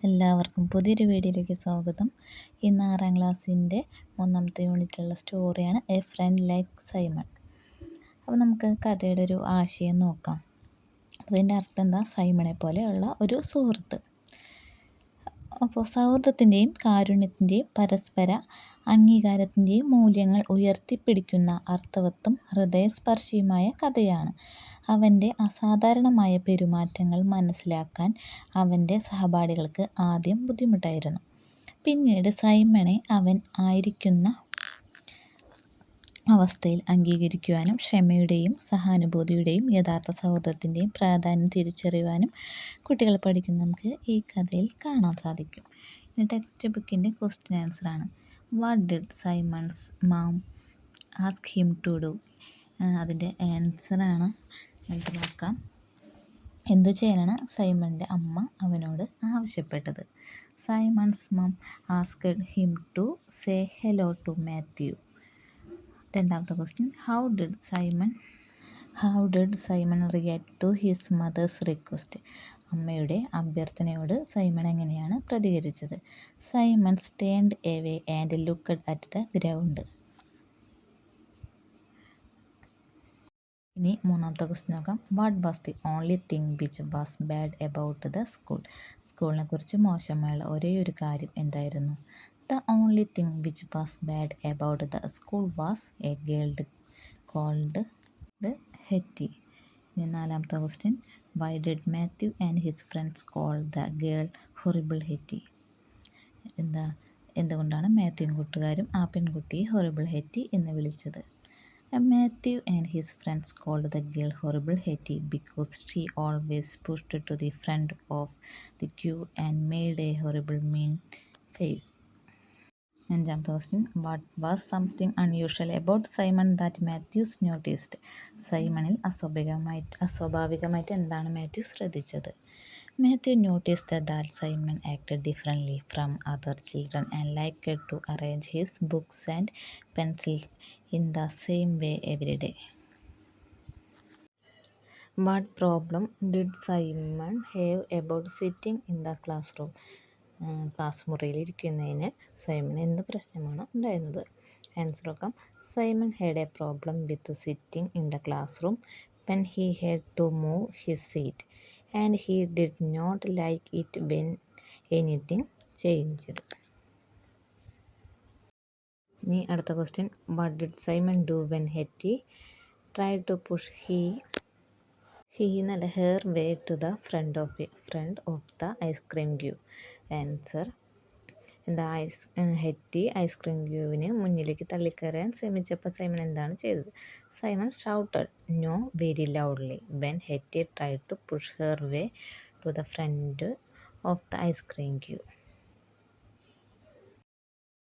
എല്ലാവർക്കും പുതിയൊരു വീഡിയോയിലേക്ക് സ്വാഗതം. ഇന്ന് 6ാം ക്ലാസ്സിൻ്റെ 3ാമത്തെ യൂണിറ്റിലുള്ള സ്റ്റോറിയാണ് എ ഫ്രണ്ട് ലൈക്ക് സൈമൺ. അപ്പോൾ നമുക്ക് കഥയുടെ ഒരു ആശയം നോക്കാം. അതിൻ്റെ അർത്ഥം എന്താ? സൈമണെ പോലെയുള്ള ഒരു സുഹൃത്ത്. അപ്പോൾ സൗഹൃദത്തിൻ്റെയും കാരുണ്യത്തിൻ്റെയും പരസ്പര അംഗീകാരത്തിൻ്റെയും മൂല്യങ്ങൾ ഉയർത്തിപ്പിടിക്കുന്ന അർത്ഥവത്തും ഹൃദയസ്പർശിയുമായ കഥയാണ്. അവൻ്റെ അസാധാരണമായ പെരുമാറ്റങ്ങൾ മനസ്സിലാക്കാൻ അവൻ്റെ സഹപാഠികൾക്ക് ആദ്യം ബുദ്ധിമുട്ടായിരുന്നു. പിന്നീട് സൈമണെ അവൻ ആയിരിക്കുന്ന അവസ്ഥയിൽ അംഗീകരിക്കുവാനും ക്ഷമയുടെയും സഹാനുഭൂതിയുടെയും യഥാർത്ഥ സൗഹൃദത്തിൻ്റെയും പ്രാധാന്യം തിരിച്ചറിയുവാനും കുട്ടികൾ പഠിക്കുന്നത് നമുക്ക് ഈ കഥയിൽ കാണാൻ സാധിക്കും. ഇനി ടെക്സ്റ്റ് ബുക്കിൻ്റെ ക്വസ്റ്റ്യൻ ആൻസറാണ്. What did Simon's mum ask him to do? അതിൻ്റെ ആൻസറാണ് നമുക്ക് നോക്കാം. എന്തു ചെയ്യാനാണ് സൈമണിൻ്റെ അമ്മ അവനോട് ആവശ്യപ്പെട്ടത്? Simon's mum asked him to say hello to Matthew. രണ്ടാമത്തെ question, how did Simon react to his mother's request? അമ്മയുടെ അഭ്യർത്ഥനയോട് സൈമൺ എങ്ങനെയാണ് പ്രതികരിച്ചത്? Simon turned away and looked at the ground. ഇനി മൂന്നാമത്തെ ക്വസ്റ്റ്യൻ നോക്കാം. What was the only thing which was bad about the school? സ്കൂളിനെ കുറിച്ച് മോശമായുള്ള ഒരേ ഒരു കാര്യം എന്തായിരുന്നു? The only thing which was bad about the school was a girl called Hetty. ഇനി നാലാമത്തെ question, why did Matthew and his friends call the girl horrible Hetty? എന്തുകൊണ്ടാണ് മാത്യുവും കൂട്ടുകാരും ആ പെൺകുട്ടിയെ ഹൊറിബിൾ ഹെറ്റി എന്ന് വിളിച്ചത്? Matthew and his friends called the girl horrible Hetty because she always pushed to the front of the queue and made a horrible mean face. അഞ്ചാമത്തെ question, what was something unusual about Simon that Matthew's noticed? സൈമണിൽ അസ്വാഭാവികമായിട്ട് എന്താണ് Matthew ശ്രദ്ധിച്ചത്? Matthew noticed that Simon acted differently from other children and liked to arrange his books and pencils in the same way every day. What problem did Simon have about sitting in the class room? Class മുറിയിൽ ഇരിക്കുന്നതിന് Simon എന്ത് പ്രശ്നമാണ് ഉണ്ടായിരുന്നത്? Answer നോക്കാം. Simon had a problem with sitting in the class room when he had to move his seat and he did not like it when anything changed. ഇനി അടുത്ത question, what did Simon do when Hetty tried to push her way to the front of the ice cream queue? Answer, Hetty ice cream ക്യൂവിന് മുന്നിലേക്ക് തള്ളിക്കയറാൻ ശ്രമിച്ചപ്പോൾ Simon എന്താണ് ചെയ്തത്? Simon shouted no very loudly when Hetty tried to push her way to the front of the ice cream Q.